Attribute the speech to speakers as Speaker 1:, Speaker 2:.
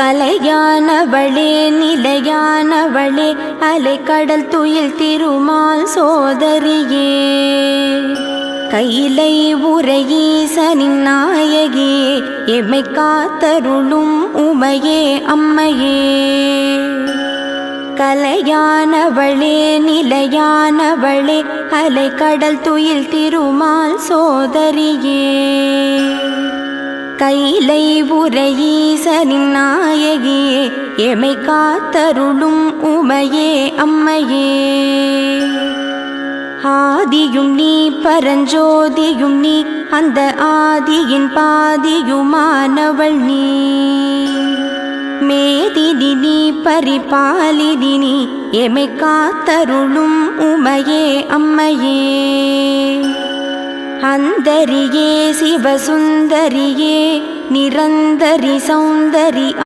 Speaker 1: கலையானவளே நிலையானவளே அலைக்கடல் துயில் திருமால் சோதரியே கைலை உரையீசனின் நாயகியே எம்மை காத்தருளும் உமையே அம்மையே கலையானவளே நிலையானவளே அலைக்கடல் துயில் திருமால் சோதரியே கைலை உரையீசனின் நாயகியே எமை காத்தருளும் உமையே அம்மையே ஆதியும் நீ பரஞ்சோதியும் நீ அந்த ஆதியின் பாதியுமானவள் நீ மேதினி நீ பரிபாலினி நீ எமை காத்தருளும் உமையே அம்மையே அந்தரியே சிவசுந்தரியே நிரந்தரி சௌந்தரி